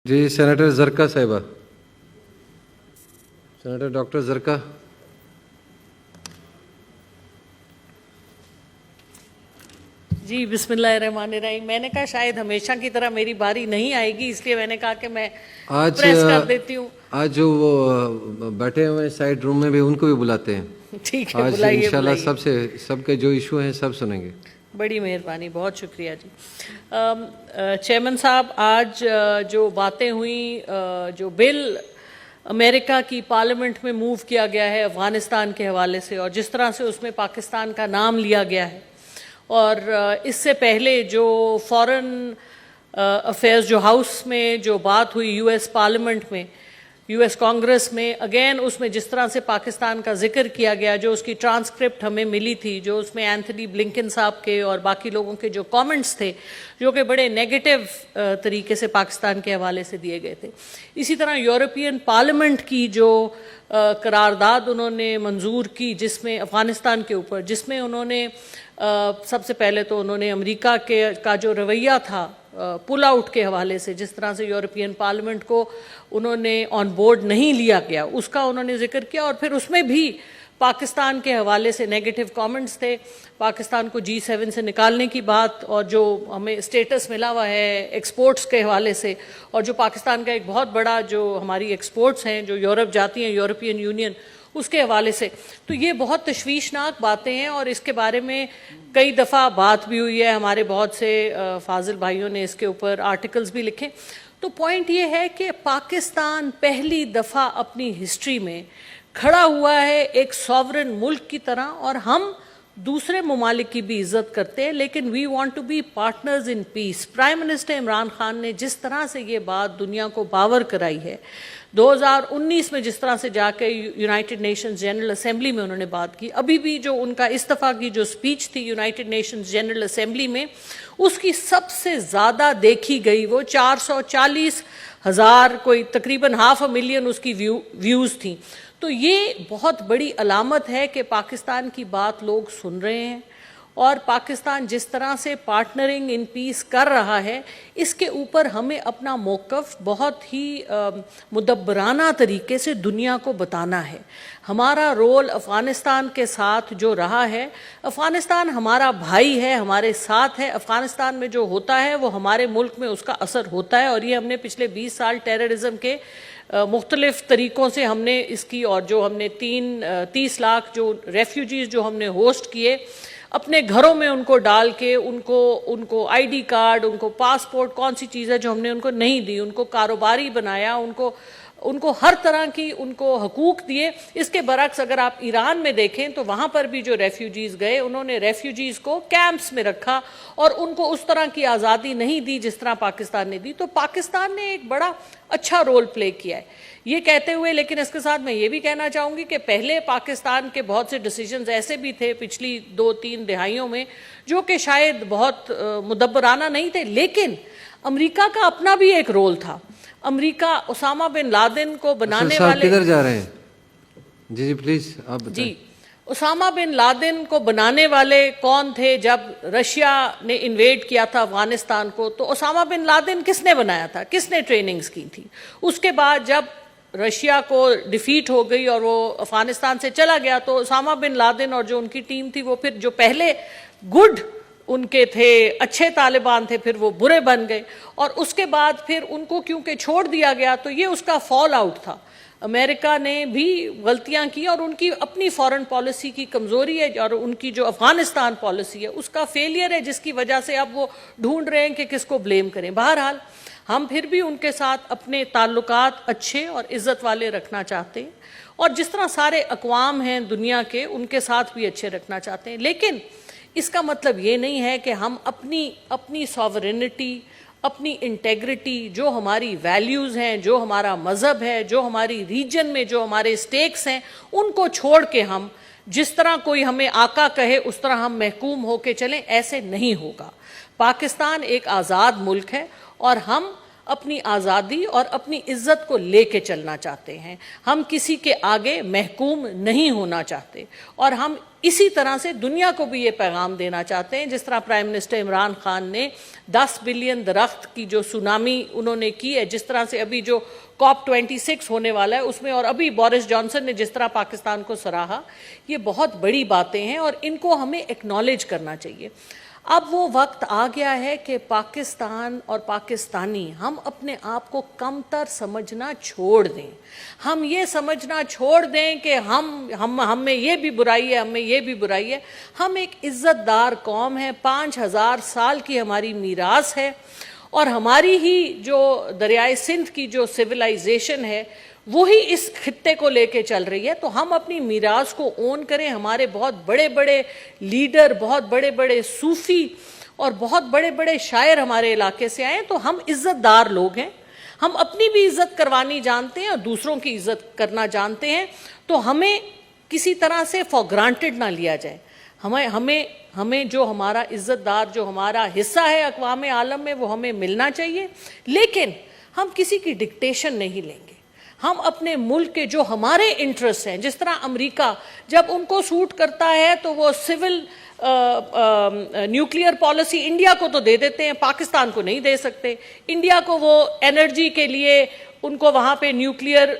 जी senator जरका साहिबा, senator doctor जरका। जी बिस्मिल्लाहिर्रहमानिर्रहीम। मैंने कहा शायद हमेशा की तरह मेरी बारी नहीं आएगी, इसलिए मैंने कहा कि मैं आज प्रेस कर देती हूँ। आज जो वो बैठे हुए हैं साइड रूम में भी उनको भी बुलाते हैं। ठीक है, आज बुलाइए इंशाल्लाह बुलाइए। सबके जो इशू हैं सब सुनेंगे। बड़ी मेहरबानी, बहुत शुक्रिया जी। चेयरमैन साहब, आज जो बातें हुई, जो बिल अमेरिका की पार्लियामेंट में मूव किया गया है अफ़गानिस्तान के हवाले से, और जिस तरह से उसमें पाकिस्तान का नाम लिया गया है, और इससे पहले जो फॉरेन अफेयर्स जो हाउस में जो बात हुई यूएस पार्लियामेंट में, यूएस कांग्रेस में, अगेन उसमें जिस तरह से पाकिस्तान का जिक्र किया गया, जो उसकी ट्रांसक्रिप्ट हमें मिली थी, जो उसमें एंथनी ब्लिंकन साहब के और बाकी लोगों के जो कमेंट्स थे, जो कि बड़े नेगेटिव तरीके से पाकिस्तान के हवाले से दिए गए थे। इसी तरह यूरोपियन पार्लियामेंट की जो करारदाद उन्होंने मंजूर की जिसमें अफ़गानिस्तान के ऊपर, जिसमें उन्होंने सबसे पहले तो उन्होंने अमेरिका का जो रवैया था पुल आउट के हवाले से, जिस तरह से यूरोपियन पार्लियामेंट को उन्होंने ऑन बोर्ड नहीं लिया गया, उसका उन्होंने जिक्र किया, और फिर उसमें भी पाकिस्तान के हवाले से नेगेटिव कमेंट्स थे, पाकिस्तान को G7 से निकालने की बात, और जो हमें स्टेटस मिला हुआ है एक्सपोर्ट्स के हवाले से, और जो पाकिस्तान का एक बहुत बड़ा जो हमारी एक्सपोर्ट्स हैं जो यूरोप जाती हैं, यूरोपियन यूनियन, उसके हवाले से। तो ये बहुत तशवीशनाक बातें हैं, और इसके बारे में कई दफ़ा बात भी हुई है, हमारे बहुत से फाजिल भाइयों ने इसके ऊपर आर्टिकल्स भी लिखे। तो पॉइंट ये है कि पाकिस्तान पहली दफ़ा अपनी हिस्ट्री में खड़ा हुआ है एक सॉवरन मुल्क की तरह, और हम दूसरे ममालिक की भी इज्जत करते हैं, लेकिन we want to be partners in peace. Prime minister Imran Khan ने जिस तरह से ये बात दुनिया को बावर कराई है, 2019 में जिस तरह से जाके यूनाइटेड नेशंस जनरल असेंबली में उन्होंने बात की, अभी भी जो उनका इस्तीफा की जो स्पीच थी यूनाइटेड नेशंस जनरल असेंबली में, उसकी सबसे ज़्यादा देखी गई वो 440,000, कोई तकरीबन 500,000 उसकी व्यूज़ थी। तो ये बहुत बड़ी अलामत है कि पाकिस्तान की बात लोग सुन रहे हैं, और पाकिस्तान जिस तरह से पार्टनरिंग इन पीस कर रहा है, इसके ऊपर हमें अपना मौक़िफ़ बहुत ही मुदब्बराना तरीके से दुनिया को बताना है। हमारा रोल अफ़गानिस्तान के साथ जो रहा है, अफ़गानिस्तान हमारा भाई है, हमारे साथ है, अफ़गानिस्तान में जो होता है वो हमारे मुल्क में उसका असर होता है, और ये हमने पिछले 20 साल टेररिज्म के मुख्तलिफ तरीक़ों से हमने इसकी, और जो हमने 30 लाख जो रेफ्यूजीज़ जो हमने होस्ट किए, अपने घरों में उनको डाल के उनको आईडी कार्ड, उनको पासपोर्ट, कौन सी चीज़ है जो हमने उनको नहीं दी, उनको कारोबारी बनाया, उनको हर तरह की उनको हकूक़ दिए। इसके बरक्स अगर आप ईरान में देखें तो वहाँ पर भी जो रेफ्यूजीज़ गए, उन्होंने रेफ्यूजीज़ को कैंप्स में रखा और उनको उस तरह की आज़ादी नहीं दी जिस तरह पाकिस्तान ने दी। तो पाकिस्तान ने एक बड़ा अच्छा रोल प्ले किया है, ये कहते हुए, लेकिन इसके साथ मैं ये भी कहना चाहूँगी कि पहले पाकिस्तान के बहुत से डिसीजंस ऐसे भी थे पिछली 2-3 दिहाइयों में जो कि शायद बहुत मुदब्बराना नहीं थे, लेकिन अमेरिका का अपना भी एक रोल था। अमेरिका उसामा बिन लादेन को बनाने वाले, किधर जा रहे हैं? जी प्लीज आप बताएं। जी, उसामा बिन लादेन को बनाने वाले कौन थे? जब रशिया ने इन्वेड किया था अफगानिस्तान को, तो उसामा बिन लादेन किसने बनाया था, किसने ट्रेनिंग्स की थी? उसके बाद जब रशिया को डिफीट हो गई और वो अफगानिस्तान से चला गया, तो उसामा बिन लादेन और जो उनकी टीम थी, वो फिर जो पहले गुड उनके थे, अच्छे तालिबान थे, फिर वो बुरे बन गए, और उसके बाद फिर उनको क्योंकि छोड़ दिया गया, तो ये उसका फॉल आउट था। अमेरिका ने भी गलतियां की, और उनकी अपनी फॉरेन पॉलिसी की कमज़ोरी है, और उनकी जो अफगानिस्तान पॉलिसी है उसका फेलियर है, जिसकी वजह से अब वो ढूंढ रहे हैं कि किसको ब्लेम करें। बहरहाल हम फिर भी उनके साथ अपने ताल्लुकात अच्छे और इज़्ज़त वाले रखना चाहते हैं, और जिस तरह सारे अक़वाम हैं दुनिया के, उनके साथ भी अच्छे रखना चाहते हैं। लेकिन इसका मतलब ये नहीं है कि हम अपनी सॉवरेनिटी, अपनी इंटेग्रिटी, जो हमारी वैल्यूज़ हैं, जो हमारा मज़हब है, जो हमारी रीजन में जो हमारे स्टेक्स हैं, उनको छोड़ के हम जिस तरह कोई हमें आका कहे उस तरह हम महकूम होके चलें, ऐसे नहीं होगा। पाकिस्तान एक आज़ाद मुल्क है, और हम अपनी आज़ादी और अपनी इज्जत को लेके चलना चाहते हैं। हम किसी के आगे महकूम नहीं होना चाहते और हम इसी तरह से दुनिया को भी ये पैगाम देना चाहते हैं, जिस तरह प्राइम मिनिस्टर इमरान खान ने 10 बिलियन दरख्त की जो सुनामी उन्होंने की है, जिस तरह से अभी जो COP26 होने वाला है उसमें, और अभी बोरिस जॉनसन ने जिस तरह पाकिस्तान को सराहा, ये बहुत बड़ी बातें हैं और इनको हमें एक्नॉलेज करना चाहिए। अब वो वक्त आ गया है कि पाकिस्तान और पाकिस्तानी हम अपने आप को कमतर समझना छोड़ दें। हम ये समझना छोड़ दें कि हम में ये भी बुराई है, हमें ये भी बुराई है। हम एक इज़्ज़तदार कौम है, 5000 साल की हमारी मीरास है और हमारी ही जो दरियाए सिंध की जो सिविलाइजेशन है वही इस खित्ते को लेके चल रही है। तो हम अपनी मीरास को ओन करें। हमारे बहुत बड़े बड़े लीडर, बहुत बड़े बड़े सूफी और बहुत बड़े बड़े शायर हमारे इलाके से आए, तो हम इज़्ज़तदार लोग हैं। हम अपनी भी इज़्ज़त करवानी जानते हैं और दूसरों की इज़्ज़त करना जानते हैं। तो हमें किसी तरह से फॉर ग्रांटेड ना लिया जाए। हमें जो हमारा इज़्ज़तदार, जो हमारा हिस्सा है अक़वाम आलम में, वो हमें मिलना चाहिए। लेकिन हम किसी की डिक्टेशन नहीं लेंगे। हम अपने मुल्क के जो हमारे इंटरेस्ट हैं, जिस तरह अमेरिका जब उनको सूट करता है तो वो सिविल न्यूक्लियर पॉलिसी इंडिया को तो दे देते हैं, पाकिस्तान को नहीं दे सकते। इंडिया को वो एनर्जी के लिए उनको वहाँ पे न्यूक्लियर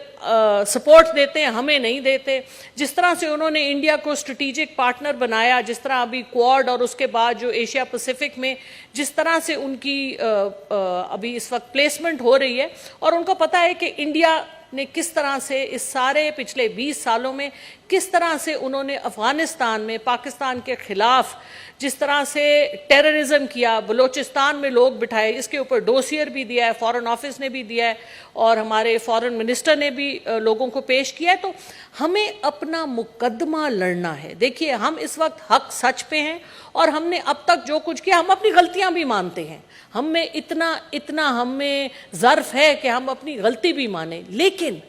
सपोर्ट देते हैं, हमें नहीं देते। जिस तरह से उन्होंने इंडिया को स्ट्रेटेजिक पार्टनर बनाया, जिस तरह अभी क्वाड और उसके बाद जो एशिया पैसिफिक में जिस तरह से उनकी अभी इस वक्त प्लेसमेंट हो रही है, और उनको पता है कि इंडिया ने किस तरह से इस सारे पिछले 20 सालों में किस तरह से उन्होंने अफ़गानिस्तान में पाकिस्तान के ख़िलाफ़ जिस तरह से टेररिज्म किया, बलूचिस्तान में लोग बिठाए, इसके ऊपर डोसियर भी दिया है, फॉरेन ऑफिस ने भी दिया है और हमारे फॉरेन मिनिस्टर ने भी लोगों को पेश किया है। तो हमें अपना मुकदमा लड़ना है। देखिए, हम इस वक्त हक सच पे हैं और हमने अब तक जो कुछ किया, हम अपनी गलतियां भी मानते हैं। हम में इतना हम में ज़र्फ है कि हम अपनी गलती भी माने, लेकिन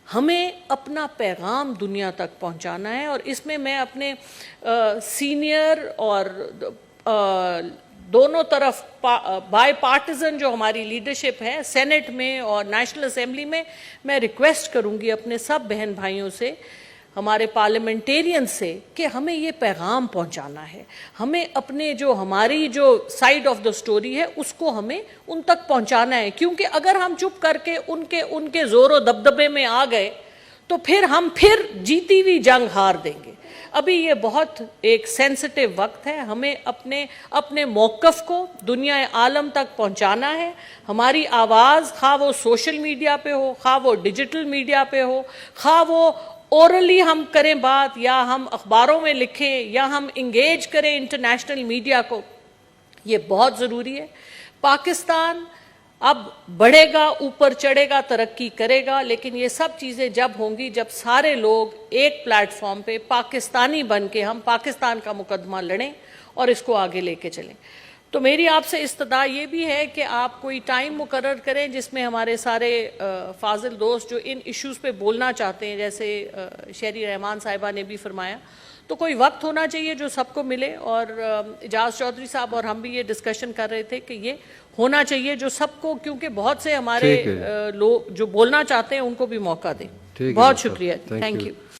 हमें अपना पैगाम दुनिया तक पहुंचाना है। और इसमें मैं अपने सीनियर और दोनों तरफ बाय पार्टिजन जो हमारी लीडरशिप है, सेनेट में और नेशनल असेंबली में, मैं रिक्वेस्ट करूंगी अपने सब बहन भाइयों से, हमारे पार्लियामेंटेरियन से, कि हमें ये पैगाम पहुंचाना है। हमें अपने जो हमारी जो साइड ऑफ द स्टोरी है उसको हमें उन तक पहुंचाना है, क्योंकि अगर हम चुप करके उनके जोरों दबदबे में आ गए तो फिर हम जीती हुई जंग हार देंगे। अभी ये बहुत एक सेंसिटिव वक्त है। हमें अपने मौक़िफ़ को दुनिया आलम तक पहुंचाना है। हमारी आवाज़, खा वो सोशल मीडिया पे हो, खा वो डिजिटल मीडिया पे हो, खा वो ओरली हम करें बात, या हम अखबारों में लिखें, या हम इंगेज करें इंटरनेशनल मीडिया को, ये बहुत ज़रूरी है। पाकिस्तान अब बढ़ेगा, ऊपर चढ़ेगा, तरक्की करेगा, लेकिन ये सब चीज़ें जब होंगी जब सारे लोग एक प्लेटफॉर्म पे पाकिस्तानी बन के हम पाकिस्तान का मुकदमा लड़ें और इसको आगे लेके चलें। तो मेरी आपसे इस्तदा ये भी है कि आप कोई टाइम मुकर्रर करें जिसमें हमारे सारे फाजिल दोस्त जो इन इश्यूज़ पे बोलना चाहते हैं, जैसे शहरी रहमान साहिबा ने भी फरमाया, तो कोई वक्त होना चाहिए जो सबको मिले। और इजाज़ चौधरी साहब और हम भी ये डिस्कशन कर रहे थे कि ये होना चाहिए जो सबको, क्योंकि बहुत से हमारे लोग जो बोलना चाहते हैं उनको भी मौका दें। बहुत शुक्रिया, थैंक यू।